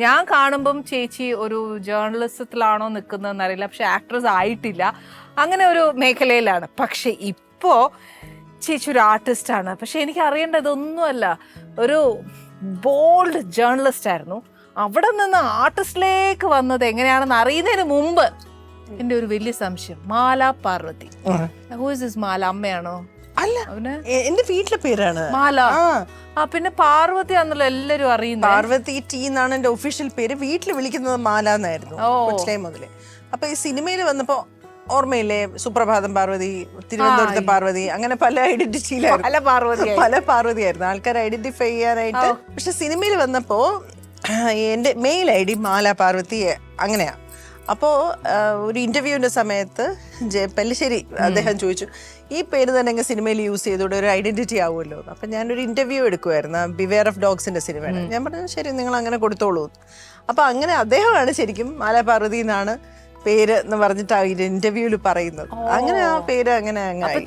ഞാൻ കാണുമ്പം ചേച്ചി ഒരു ജേർണലിസത്തിലാണോ നിൽക്കുന്നതെന്ന് അറിയില്ല, പക്ഷെ ആക്ട്രസ് ആയിട്ടില്ല, അങ്ങനെ ഒരു മേഖലയിലാണ്. പക്ഷെ ഇപ്പോ ചേച്ചി ഒരു ആർട്ടിസ്റ്റാണ്. പക്ഷെ എനിക്ക് അറിയേണ്ടതൊന്നുമല്ല, ഒരു ബോൾഡ് ജേർണലിസ്റ്റ് ആയിരുന്നു. അവിടെ നിന്ന് ആർട്ടിസ്റ്റിലേക്ക് വന്നത് എങ്ങനെയാണെന്ന് അറിയുന്നതിന് മുമ്പ് എന്റെ ഒരു വലിയ സംശയം, മാല പാർവതി. ഹൂ ഇസ് ദിസ് മാല? അമ്മയാണോ? അല്ല, എന്റെ വീട്ടിലെ പേരാണ് മാല. പിന്നെ പാർവതി ആണല്ലോ എല്ലാരും അറിയുന്നത്. പാർവതി ടി എന്നാണ് എന്റെ ഒഫീഷ്യൽ പേര്. വീട്ടിൽ വിളിക്കുന്നത് മാല എന്നായിരുന്നു കൊച്ചിലേ മുതലേ. അപ്പൊ ഈ സിനിമയിൽ വന്നപ്പോ ഓർമ്മയില്ലേ, സുപ്രഭാതം പാർവതി, തിരുവനന്തപുരത്തെ പാർവതി, അങ്ങനെ പല ഐഡന്റിറ്റിയിലായിരുന്നു, പല പാർവതിയായിരുന്നു ആൾക്കാർ ഐഡന്റിഫൈ ചെയ്യാനായിട്ട്. പക്ഷെ സിനിമയിൽ വന്നപ്പോ എന്റെ മെയിൽ ഐ ഡി മാല പാർവതി അങ്ങനെയാ. അപ്പോൾ ഒരു ഇന്റർവ്യൂവിന്റെ സമയത്ത് പെല്ലിശ്ശേരി അദ്ദേഹം ചോദിച്ചു, ഈ പേര് തന്നെ സിനിമയിൽ യൂസ് ചെയ്തോടെ ഒരു ഐഡന്റിറ്റി ആവുമല്ലോ. അപ്പം ഞാനൊരു ഇന്റർവ്യൂ എടുക്കുമായിരുന്നു, ബിവെയർ ഓഫ് ഡോഗ്സിന്റെ സിനിമയാണ്. ഞാൻ പറഞ്ഞു ശരി, നിങ്ങൾ അങ്ങനെ കൊടുത്തോളൂ. അപ്പം അങ്ങനെ അദ്ദേഹമാണ് ശരിക്കും മാല പാർവതി എന്നാണ് പേര് എന്ന് പറഞ്ഞിട്ട് ഇന്റർവ്യൂവിൽ പറയുന്നത്. അങ്ങനെ ആ പേര് അങ്ങനെ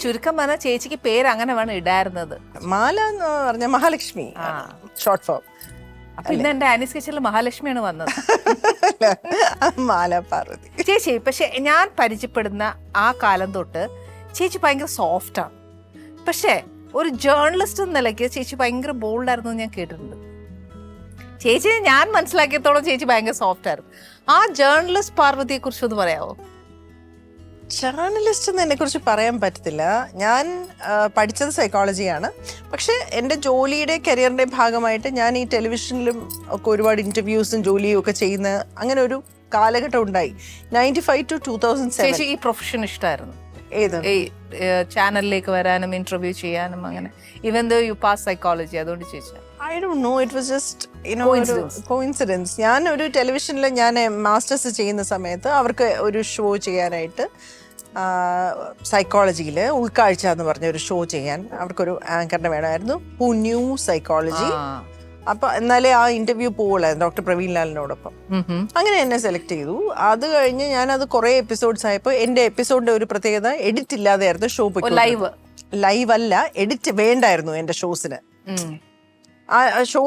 ചുരുക്കം പറഞ്ഞാൽ ചേച്ചിക്ക് പേര് അങ്ങനെ വേണം ഇടായിരുന്നത്. മാല എന്ന് പറഞ്ഞ മഹാലക്ഷ്മി ഷോർട്ട് ഫോം. പിന്നെ എന്റെ ആനി സ്കെച്ചിൽ മഹാലക്ഷ്മിയാണ് വന്നത്. മാല പാർവതി ചേച്ചി. പക്ഷെ ഞാൻ പരിചയപ്പെടുന്ന ആ കാലം തൊട്ട് ചേച്ചി ഭയങ്കര സോഫ്റ്റാണ്. പക്ഷെ ഒരു ജേർണലിസ്റ്റ് എന്ന നിലയ്ക്ക് ചേച്ചി ഭയങ്കര ബോൾഡായിരുന്നു ഞാൻ കേട്ടിട്ടുണ്ട്. ചേച്ചി ഞാൻ മനസ്സിലാക്കിയത്തോളം ചേച്ചി ഭയങ്കര സോഫ്റ്റ് ആയിരുന്നു. ആ ജേർണലിസ്റ്റ് പാർവതിയെ കുറിച്ച് ഒന്ന് പറയാമോ? ജേർണലിസ്റ്റ് എന്ന് എന്നെ കുറിച്ച് പറയാൻ പറ്റത്തില്ല. ഞാൻ പഠിച്ചത് സൈക്കോളജിയാണ്. പക്ഷെ എൻ്റെ ജോലിയുടെ കരിയറിൻ്റെ ഭാഗമായിട്ട് ഞാൻ ഈ ടെലിവിഷനിലും ഒക്കെ ഒരുപാട് ഇന്റർവ്യൂസും ജോലിയും ഒക്കെ ചെയ്യുന്ന അങ്ങനെ ഒരു കാലഘട്ടം ഉണ്ടായി. 95 to 2007 ഈ പ്രൊഫഷൻ ഇഷ്ടമായിരുന്നു. ഏത് ചാനലിലേക്ക് വരാനും ഇന്റർവ്യൂ ചെയ്യാനും അങ്ങനെ. Even though you pass psychology, അതുകൊണ്ട് ചോദിച്ചാൽ I don't know, it was just coincidence. ഞാൻ ഒരു ടെലിവിഷനിൽ ഞാൻ മാസ്റ്റേഴ്സ് ചെയ്യുന്ന സമയത്ത് അവർക്ക് ഒരു ഷോ ചെയ്യാനായിട്ട് സൈക്കോളജിയിൽ ഉൾക്കാഴ്ച എന്ന് പറഞ്ഞ ഒരു ഷോ ചെയ്യാൻ അവർക്കൊരു ആങ്കറിനെ വേണമായിരുന്നു, ഹു ന്യൂ സൈക്കോളജി. അപ്പൊ എന്നാലേ ആ ഇന്റർവ്യൂ പോവുള്ളായിരുന്നു ഡോക്ടർ പ്രവീൺ ലാലിനോടൊപ്പം. അങ്ങനെ എന്നെ സെലക്ട് ചെയ്തു. അത് കഴിഞ്ഞ് ഞാനത് കുറെ എപ്പിസോഡ്സ് ആയപ്പോൾ എന്റെ എപ്പിസോഡിന്റെ ഒരു പ്രത്യേകത എഡിറ്റ് ഇല്ലാതെയായിരുന്നു ഷോ പോയി. ലൈവ് അല്ല, എഡിറ്റ് വേണ്ടായിരുന്നു എന്റെ ഷോസിന്. ആ ഷോ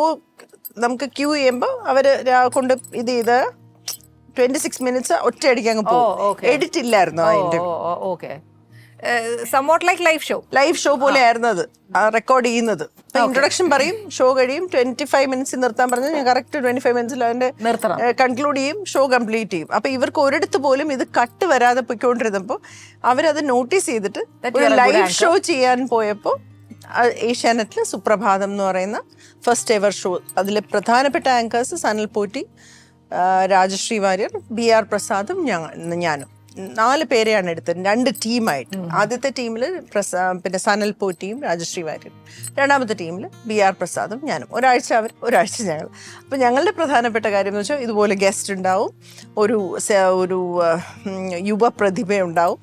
നമുക്ക് ക്യൂ ചെയ്യുമ്പോൾ അവര് കൊണ്ട് ഇത് ചെയ്ത് 26 minutes ഒറ്റയടിക്ക് അങ്ങ് പോകും. എഡിറ്റ് ഇല്ലായിരുന്നു ആ ഇന്റർവ്യൂ. ലൈവ് ഷോ പോലെ ആയിരുന്നു അത് റെക്കോർഡ് ചെയ്യുന്നത്. ഇൻട്രൊഡക്ഷൻ പറയും, ഷോ കഴിയും, 25 minutes നിർത്താൻ പറഞ്ഞാൽ ഞാൻ കറക്റ്റ് 25 minutes അതിന്റെ കൺക്ലൂഡ് ചെയ്യും, ഷോ കംപ്ലീറ്റ് ചെയ്യും. അപ്പൊ ഇവർക്ക് ഒരിടത്ത് പോലും ഇത് കട്ട് വരാതെ പോയിക്കൊണ്ടിരുന്നപ്പോൾ അവരത് നോട്ടീസ് ചെയ്തിട്ട് ഒരു ലൈവ് ഷോ ചെയ്യാൻ പോയപ്പോൾ ഏഷ്യാനെറ്റിൽ സുപ്രഭാതം എന്ന് പറയുന്ന ഫസ്റ്റ് എവർ ഷോ, അതിലെ പ്രധാനപ്പെട്ട ആങ്കേഴ്സ് സനൽ പോറ്റി, രാജശ്രീ വാര്യർ, BR പ്രസാദും ഞാനും 4 പേരെയാണ് എടുത്തത്, 2 ടീമായിട്ട്. ആദ്യത്തെ ടീമിൽ പിന്നെ സനൽ പോറ്റിയും രാജശ്രീ വാര്യരും, രണ്ടാമത്തെ ടീമിൽ BR പ്രസാദും ഞാനും. ഒരാഴ്ച ഞങ്ങൾ. അപ്പം ഞങ്ങളുടെ പ്രധാനപ്പെട്ട കാര്യം എന്ന് വെച്ചാൽ ഇതുപോലെ ഗസ്റ്റ് ഉണ്ടാവും, ഒരു യുവ പ്രതിഭ ഉണ്ടാവും,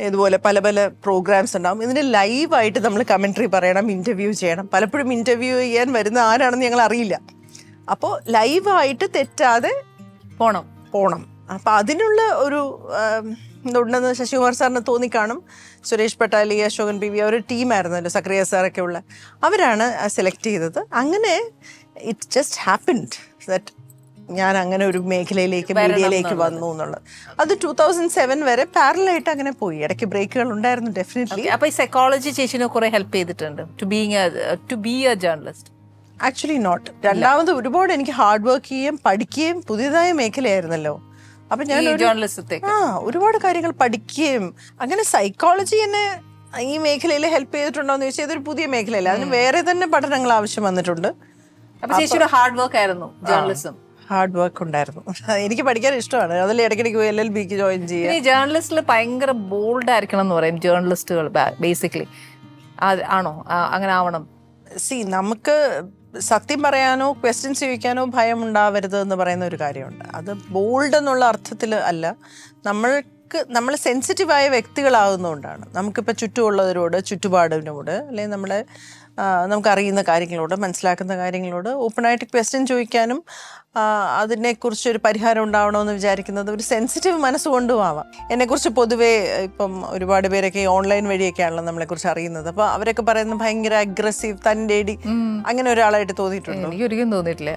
ഇതുപോലെ പല പല പ്രോഗ്രാംസ് ഉണ്ടാവും. ഇതിന് ലൈവായിട്ട് നമ്മൾ കമൻട്രി പറയണം, ഇന്റർവ്യൂ ചെയ്യണം. പലപ്പോഴും ഇന്റർവ്യൂ ചെയ്യാൻ വരുന്ന ആരാണെന്ന് ഞങ്ങൾ അറിയില്ല. അപ്പോൾ ലൈവായിട്ട് തെറ്റാതെ പോണം. അപ്പം അതിനുള്ള ഒരു ഇതുണ്ടെന്ന് ശശികുമാർ സാറിന് തോന്നിക്കാണും. സുരേഷ് പട്ടാലി, അശോകൻ PV ഒരു ടീമായിരുന്നല്ലോ, സക്രിയ സാറൊക്കെ ഉള്ള, അവരാണ് സെലക്ട് ചെയ്തത്. അങ്ങനെ ഇറ്റ് ജസ്റ്റ് ഹാപ്പൻഡ് ദാറ്റ് ഞാൻ അങ്ങനെ ഒരു മേഖലയിലേക്ക് മീഡിയയിലേക്ക് വന്നു എന്നുള്ളത്. അത് 2007 വരെ പാരലായിട്ട് അങ്ങനെ പോയി. ഇടയ്ക്ക് ബ്രേക്കുകൾ ഉണ്ടായിരുന്നു ഡെഫിനറ്റ്ലി. അപ്പൊ ഈ സൈക്കോളജി ചേച്ചിനെ കുറെ ഹെൽപ്പ് ചെയ്തിട്ടുണ്ട് to be a journalist? Actually not. രണ്ടാമത് ഒരുപാട് എനിക്ക് ഹാർഡ് വർക്ക് ചെയ്യുകയും പഠിക്കുകയും പുതിയതായ മേഖലയായിരുന്നല്ലോ. അപ്പൊ ഞാൻ ഒരുപാട് കാര്യങ്ങൾ പഠിക്കുകയും അങ്ങനെ സൈക്കോളജി എന്നെ ഈ മേഖലയിൽ ഹെൽപ്പ് ചെയ്തിട്ടുണ്ടോ എന്ന് ചോദിച്ചാൽ ഇതൊരു പുതിയ മേഖലയല്ല, അതിന് വേറെ തന്നെ പഠനങ്ങൾ ആവശ്യം വന്നിട്ടുണ്ട്. ഹാർഡ് വർക്ക് ആയിരുന്നു ജേർണലിസം? ഹാർഡ് വർക്ക് ഉണ്ടായിരുന്നു. എനിക്ക് പഠിക്കാൻ ഇഷ്ടമാണ്, അതിൽ ഇടയ്ക്കിടയ്ക്ക് LLBക്ക് ജോയിൻ ചെയ്യാം. ഈ ജേർണലിസ്റ്റിൽ ഭയങ്കര ബോൾഡ് ആയിരിക്കണം എന്ന് പറയും ജേർണലിസ്റ്റുകൾ ബേസിക്കലി. ആണോ? അങ്ങനെ ആവണം? നമുക്ക് സത്യം പറയാനോ ക്വസ്റ്റ്യൻസ് ചോദിക്കാനോ ഭയം ഉണ്ടാവരുത് എന്ന് പറയുന്ന ഒരു കാര്യമുണ്ട്. അത് ബോൾഡ് എന്നുള്ള അർത്ഥത്തിൽ അല്ല, നമ്മൾ സെൻസിറ്റീവായ വ്യക്തികളാകുന്നതുകൊണ്ടാണ്. നമുക്കിപ്പോൾ ചുറ്റുമുള്ളവരോട്, ചുറ്റുപാടിനോട്, അല്ലെങ്കിൽ നമ്മളെ നമുക്കറിയുന്ന കാര്യങ്ങളോട്, മനസ്സിലാക്കുന്ന കാര്യങ്ങളോട് ഓപ്പണായിട്ട് ക്വസ്റ്റ്യൻ ചോദിക്കാനും അതിനെക്കുറിച്ചൊരു പരിഹാരം ഉണ്ടാവണമെന്ന് വിചാരിക്കുന്നത് ഒരു സെൻസിറ്റീവ് മനസ്സുകൊണ്ടും ആവാം. എന്നെക്കുറിച്ച് പൊതുവേ ഇപ്പം ഒരുപാട് പേരൊക്കെ ഈ ഓൺലൈൻ വഴിയൊക്കെയാണല്ലോ നമ്മളെക്കുറിച്ച് അറിയുന്നത്. അപ്പോൾ അവരൊക്കെ പറയുന്നത് ഭയങ്കര അഗ്രസീവ്, തൻ്റെടി, അങ്ങനെ ഒരാളായിട്ട് തോന്നിയിട്ടുണ്ടോ? എനിക്ക് ഒരിക്കലും തോന്നിയിട്ടില്ല.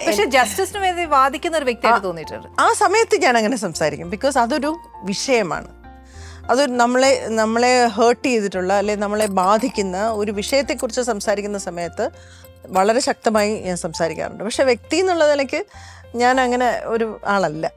പക്ഷെ ജസ്റ്റിസിന് വേണ്ടി വാദിക്കുന്ന ഒരു വ്യക്തിയായിട്ട് തോന്നിയിട്ടുണ്ട്. ആ സമയത്ത് ഞാൻ അങ്ങനെ സംസാരിക്കും. ബിക്കോസ് അതൊരു വിഷയമാണ്. അത് നമ്മളെ ഹേർട്ട് ചെയ്തിട്ടുള്ള അല്ലെങ്കിൽ നമ്മളെ ബാധിക്കുന്ന ഒരു വിഷയത്തെക്കുറിച്ച് സംസാരിക്കുന്ന സമയത്ത് വളരെ ശക്തമായി ഞാൻ സംസാരിക്കാറുണ്ട്. പക്ഷെ വ്യക്തി എന്നുള്ള നിലയ്ക്ക് ഞാൻ അങ്ങനെ ഒരു ആളല്ല.